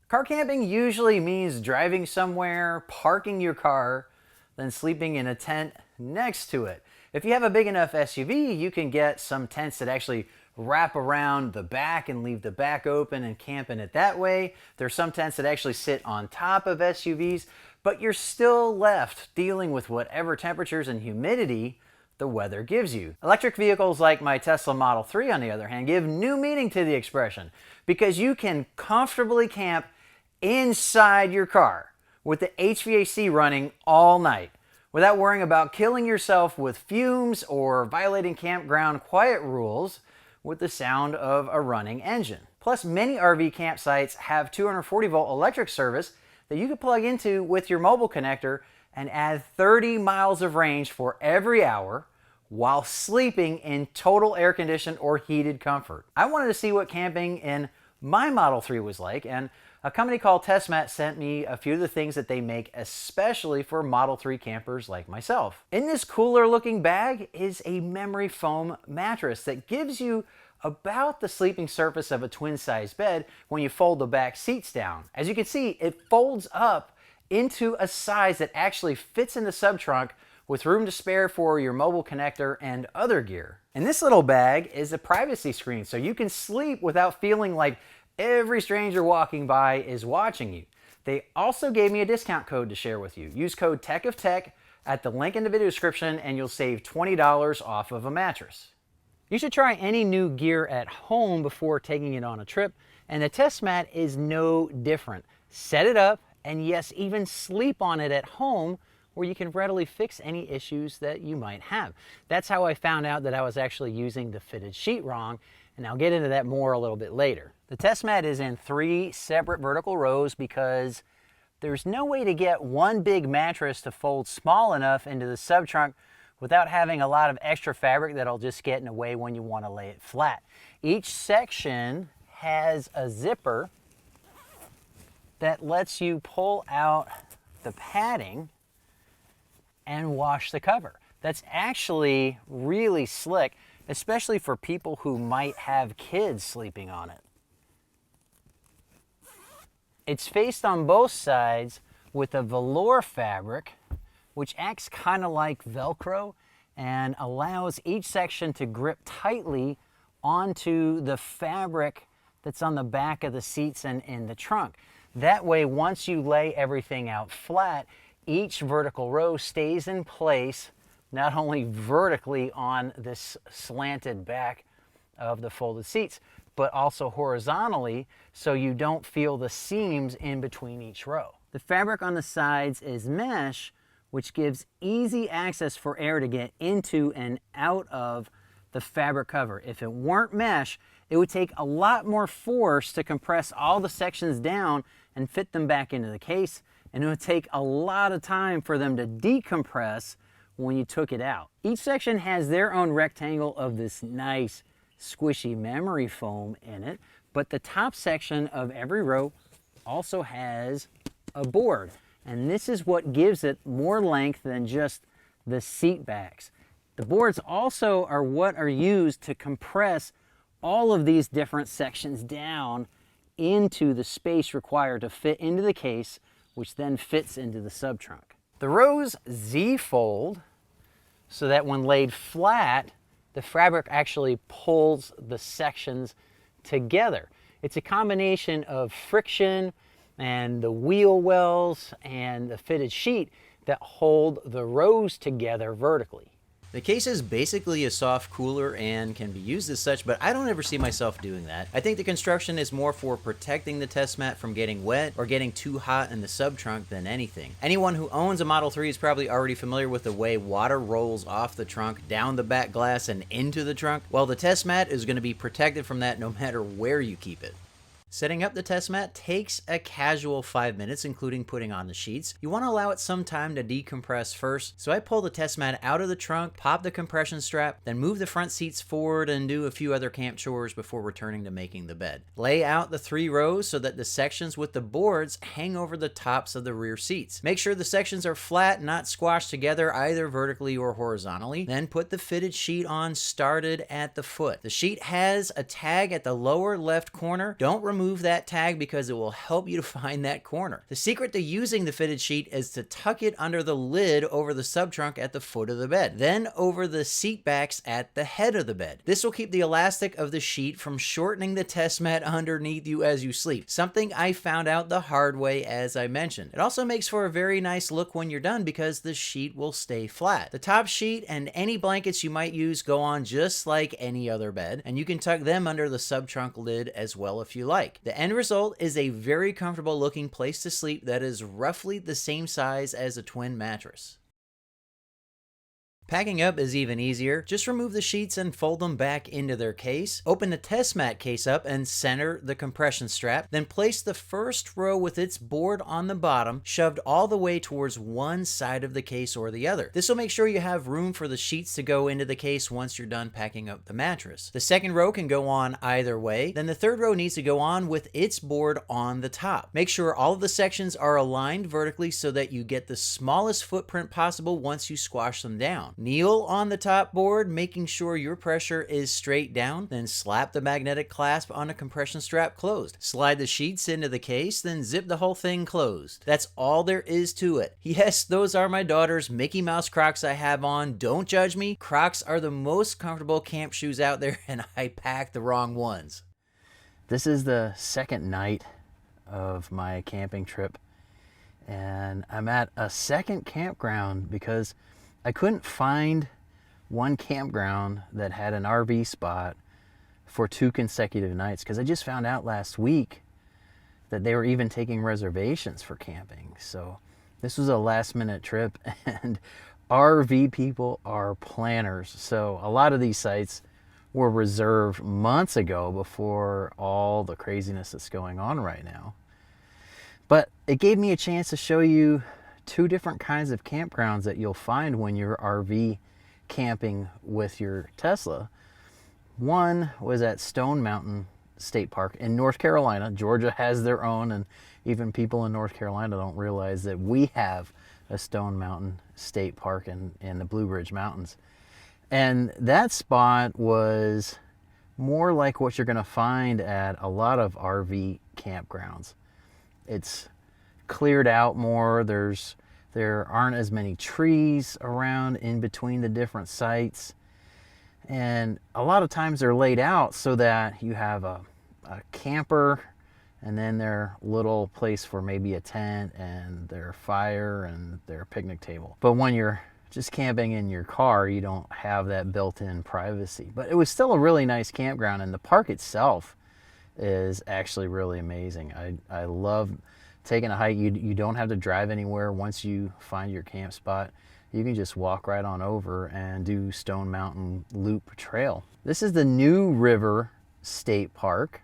Car camping usually means driving somewhere, parking your car, then sleeping in a tent next to it. If you have a big enough SUV, you can get some tents that actually wrap around the back and leave the back open and camp in it that way. There's some tents that actually sit on top of SUVs, but you're still left dealing with whatever temperatures and humidity the weather gives you. Electric vehicles like my Tesla Model 3, on the other hand, give new meaning to the expression because you can comfortably camp inside your car with the HVAC running all night without worrying about killing yourself with fumes or violating campground quiet rules with the sound of a running engine. Plus, many RV campsites have 240-volt electric service that you can plug into with your mobile connector and add 30 miles of range for every hour while sleeping in total air-conditioned or heated comfort. I wanted to see what camping in my Model 3 was like, and a company called TesMat sent me a few of the things that they make especially for Model 3 campers like myself. In this cooler looking bag is a memory foam mattress that gives you about the sleeping surface of a twin-size bed when you fold the back seats down. As you can see, it folds up into a size that actually fits in the sub-trunk with room to spare for your mobile connector and other gear. And this little bag is a privacy screen, so you can sleep without feeling like every stranger walking by is watching you. They also gave me a discount code to share with you. Use code TechOfTech at the link in the video description and you'll save $20 off of a mattress. You should try any new gear at home before taking it on a trip, and the TesMat is no different. Set it up, and yes, even sleep on it at home where you can readily fix any issues that you might have. That's how I found out that I was actually using the fitted sheet wrong, and I'll get into that more a little bit later. The TesMat is in 3 separate vertical rows because there's no way to get one big mattress to fold small enough into the sub-trunk without having a lot of extra fabric that'll just get in the way when you want to lay it flat. Each section has a zipper that lets you pull out the padding and wash the cover. That's actually really slick, especially for people who might have kids sleeping on it. It's faced on both sides with a velour fabric, which acts kind of like Velcro and allows each section to grip tightly onto the fabric that's on the back of the seats and in the trunk. That way, once you lay everything out flat, each vertical row stays in place, not only vertically on this slanted back of the folded seats, but also horizontally, so you don't feel the seams in between each row. The fabric on the sides is mesh, which gives easy access for air to get into and out of the fabric cover. If it weren't mesh, it would take a lot more force to compress all the sections down and fit them back into the case, and it would take a lot of time for them to decompress when you took it out. Each section has their own rectangle of this nice squishy memory foam in it, but the top section of every row also has a board. And this is what gives it more length than just the seat backs. The boards also are what are used to compress all of these different sections down into the space required to fit into the case, which then fits into the sub-trunk. The rows Z-fold so that when laid flat, the fabric actually pulls the sections together. It's a combination of friction and the wheel wells and the fitted sheet that hold the rows together vertically. The case is basically a soft cooler and can be used as such, but I don't ever see myself doing that. I think the construction is more for protecting the TesMat from getting wet or getting too hot in the sub-trunk than anything. Anyone who owns a Model 3 is probably already familiar with the way water rolls off the trunk, down the back glass, and into the trunk. Well, the TesMat is going to be protected from that no matter where you keep it. Setting up the TesMat takes a casual 5 minutes, including putting on the sheets. You want to allow it some time to decompress first, so I pull the TesMat out of the trunk, pop the compression strap, then move the front seats forward and do a few other camp chores before returning to making the bed. Lay out the 3 rows so that the sections with the boards hang over the tops of the rear seats. Make sure the sections are flat, not squashed together either vertically or horizontally. Then put the fitted sheet on, started at the foot. The sheet has a tag at the lower left corner. Don't remove remove that tag because it will help you to find that corner. The secret to using the fitted sheet is to tuck it under the lid over the subtrunk at the foot of the bed, then over the seat backs at the head of the bed. This will keep the elastic of the sheet from shortening the TesMat underneath you as you sleep, something I found out the hard way as I mentioned. It also makes for a very nice look when you're done because the sheet will stay flat. The top sheet and any blankets you might use go on just like any other bed, and you can tuck them under the subtrunk lid as well if you like. The end result is a very comfortable looking place to sleep that is roughly the same size as a twin mattress. Packing up is even easier. Just remove the sheets and fold them back into their case. Open the TesMat case up and center the compression strap. Then place the first row with its board on the bottom, shoved all the way towards one side of the case or the other. This will make sure you have room for the sheets to go into the case once you're done packing up the mattress. The second row can go on either way. Then the third row needs to go on with its board on the top. Make sure all of the sections are aligned vertically so that you get the smallest footprint possible once you squash them down. Kneel on the top board, making sure your pressure is straight down, then slap the magnetic clasp on a compression strap closed. Slide the sheets into the case, then zip the whole thing closed. That's all there is to it. Yes, those are my daughter's Mickey Mouse Crocs I have on. Don't judge me. Crocs are the most comfortable camp shoes out there, and I packed the wrong ones. This is the second night of my camping trip, and I'm at a second campground because I couldn't find one campground that had an RV spot for 2 consecutive nights, because I just found out last week that they were even taking reservations for camping. So this was a last minute trip, and RV people are planners. So a lot of these sites were reserved months ago before all the craziness that's going on right now. But it gave me a chance to show you 2 different kinds of campgrounds that you'll find when you're RV camping with your Tesla. One was at Stone Mountain State Park in North Carolina. Georgia has their own, and even people in North Carolina don't realize that we have a Stone Mountain State Park in the Blue Ridge Mountains. And that spot was more like what you're going to find at a lot of RV campgrounds. It's cleared out more. There aren't as many trees around in between the different sites, and a lot of times they're laid out so that you have a camper and then their little place for maybe a tent and their fire and their picnic table. But when you're just camping in your car, you don't have that built-in privacy. But it was still a really nice campground, and the park itself is actually really amazing. I love taking a hike. You don't have to drive anywhere. Once you find your camp spot, you can just walk right on over and do Stone Mountain Loop Trail. This is the New River State Park,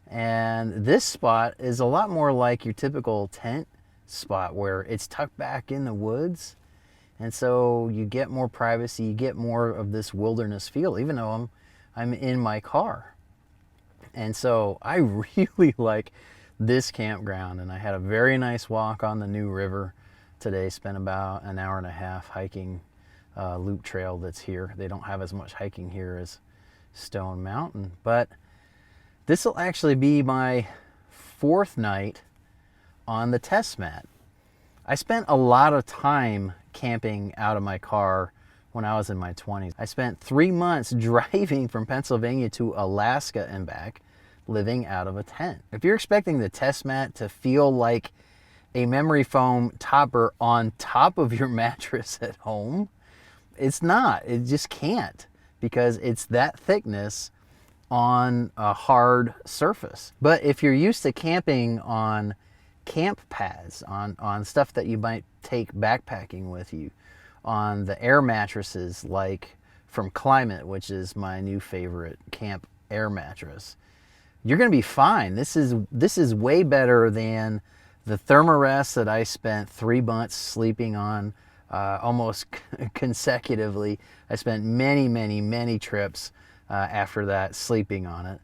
and this spot is a lot more like your typical tent spot where it's tucked back in the woods, and so you get more privacy, you get more of this wilderness feel, even though I'm in my car. And so I really like this campground, and I had a very nice walk on the New River today. Spent about an hour and a half hiking loop trail that's here. They don't have as much hiking here as Stone Mountain, but this will actually be my 4th night on the TesMat. I spent a lot of time camping out of my car when I was in my 20s. I spent 3 months driving from Pennsylvania to Alaska and back, living out of a tent. If you're expecting the TesMat to feel like a memory foam topper on top of your mattress at home, it's not. It just can't, because it's that thickness on a hard surface. But if you're used to camping on camp pads, on stuff that you might take backpacking with you, on the air mattresses like from Climate, which is my new favorite camp air mattress, you're going to be fine. This is way better than the Thermarest that I spent 3 months sleeping on almost consecutively. I spent many trips after that sleeping on it.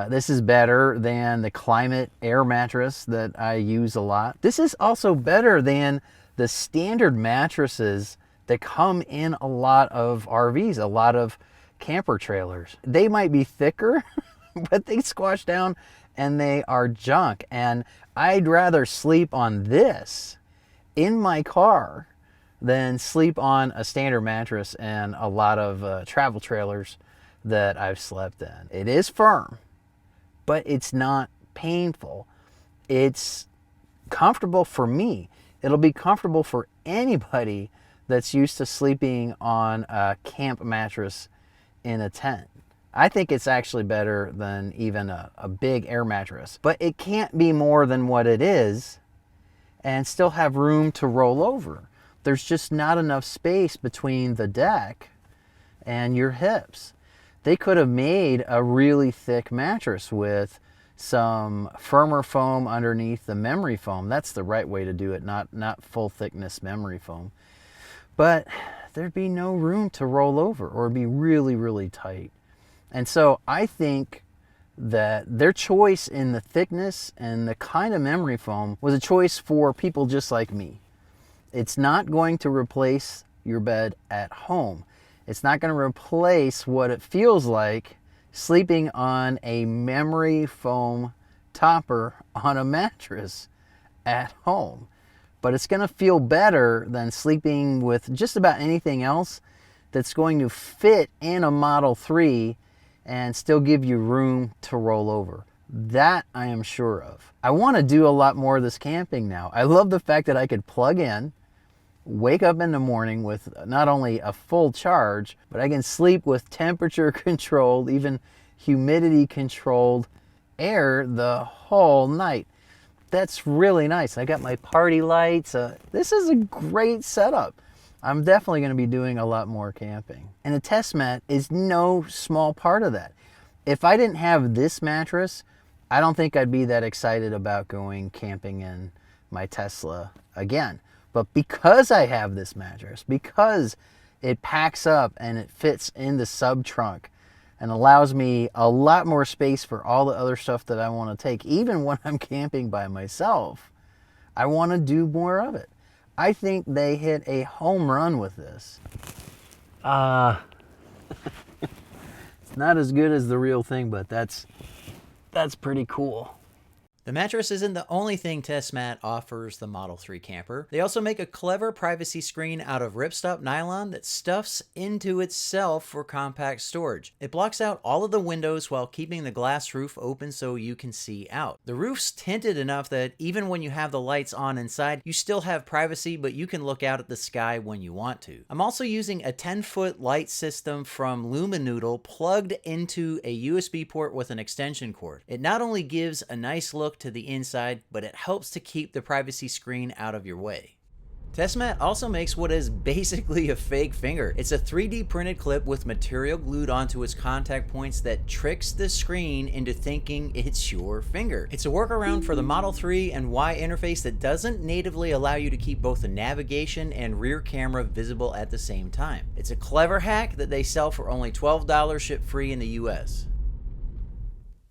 This is better than the Climate air mattress that I use a lot. This is also better than the standard mattresses that come in a lot of RVs, a lot of camper trailers. They might be thicker, but they squash down and they are junk. And I'd rather sleep on this in my car than sleep on a standard mattress and a lot of travel trailers that I've slept in. It is firm, but it's not painful. It's comfortable for me. It'll be comfortable for anybody that's used to sleeping on a camp mattress in a tent. I think it's actually better than even a big air mattress, but it can't be more than what it is and still have room to roll over. There's just not enough space between the deck and your hips. They could have made a really thick mattress with some firmer foam underneath the memory foam. That's the right way to do it, not full thickness memory foam. But there'd be no room to roll over, or it'd be really, really tight. And so I think that their choice in the thickness and the kind of memory foam was a choice for people just like me. It's not going to replace your bed at home. It's not going to replace what it feels like sleeping on a memory foam topper on a mattress at home. But it's going to feel better than sleeping with just about anything else that's going to fit in a Model 3 and still give you room to roll over. That I am sure of. I want to do a lot more of this camping now. I love the fact that I could plug in, wake up in the morning with not only a full charge, but I can sleep with temperature controlled, even humidity controlled air the whole night. That's really nice. I got my party lights. This is a great setup. I'm definitely going to be doing a lot more camping. And the TesMat is no small part of that. If I didn't have this mattress, I don't think I'd be that excited about going camping in my Tesla again. But because I have this mattress, because it packs up and it fits in the sub trunk and allows me a lot more space for all the other stuff that I want to take, even when I'm camping by myself, I want to do more of it. I think they hit a home run with this. It's not as good as the real thing, but that's pretty cool. The mattress isn't the only thing TesMat offers the Model 3 camper. They also make a clever privacy screen out of ripstop nylon that stuffs into itself for compact storage. It blocks out all of the windows while keeping the glass roof open so you can see out. The roof's tinted enough that even when you have the lights on inside, you still have privacy, but you can look out at the sky when you want to. I'm also using a 10-foot light system from Luminoodle plugged into a USB port with an extension cord. It not only gives a nice look to the inside, but it helps to keep the privacy screen out of your way. TesMat also makes what is basically a fake finger. It's a 3D printed clip with material glued onto its contact points that tricks the screen into thinking it's your finger. It's a workaround for the Model 3 and Y interface that doesn't natively allow you to keep both the navigation and rear camera visible at the same time. It's a clever hack that they sell for only $12 shipped free in the US.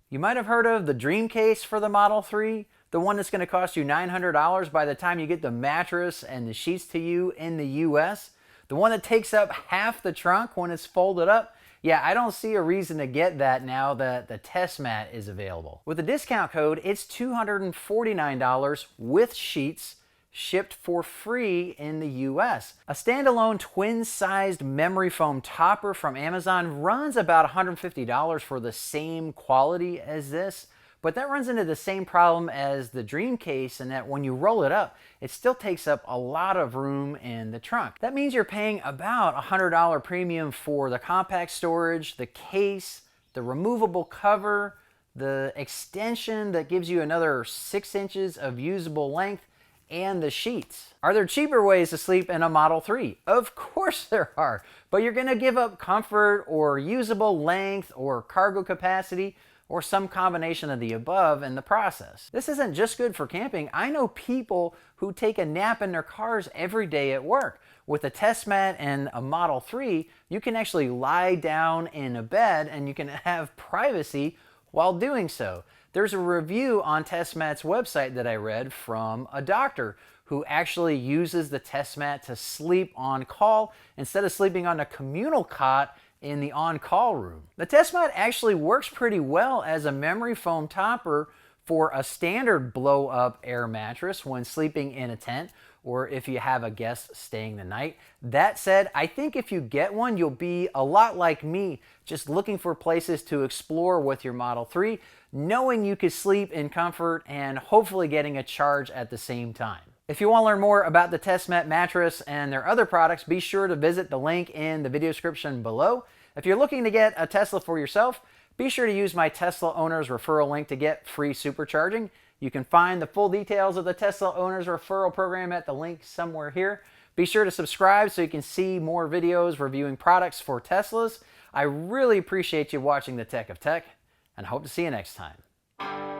You might have heard of the Dream Case for the Model 3, the one that's going to cost you $900 by the time you get the mattress and the sheets to you in the US. The one that takes up half the trunk when it's folded up. Yeah, I don't see a reason to get that now that the TesMat is available. With the discount code, it's $249 with sheets, shipped for free in the US. A standalone twin-sized memory foam topper from Amazon runs about $150 for the same quality as this, but that runs into the same problem as the Dream Case in that when you roll it up, it still takes up a lot of room in the trunk. That means you're paying about $100 premium for the compact storage, the case, the removable cover, the extension that gives you another 6 inches of usable length, and the sheets. Are there cheaper ways to sleep in a Model 3? Of course there are, but you're gonna give up comfort or usable length or cargo capacity or some combination of the above in the process. This isn't just good for camping. I know people who take a nap in their cars every day at work. With a TesMat and a Model 3, you can actually lie down in a bed and you can have privacy while doing so. There's a review on TesMat's website that I read from a doctor who actually uses the TesMat to sleep on call instead of sleeping on a communal cot in the on-call room. The TesMat actually works pretty well as a memory foam topper for a standard blow-up air mattress when sleeping in a tent or if you have a guest staying the night. That said, I think if you get one, you'll be a lot like me, just looking for places to explore with your Model 3, knowing you could sleep in comfort and hopefully getting a charge at the same time. If you want to learn more about the TesMat mattress and their other products, be sure to visit the link in the video description below. If you're looking to get a Tesla for yourself, be sure to use my Tesla Owners referral link to get free supercharging. You can find the full details of the Tesla Owners referral program at the link somewhere here. Be sure to subscribe so you can see more videos reviewing products for Teslas. I really appreciate you watching the Tech of Tech, and I hope to see you next time.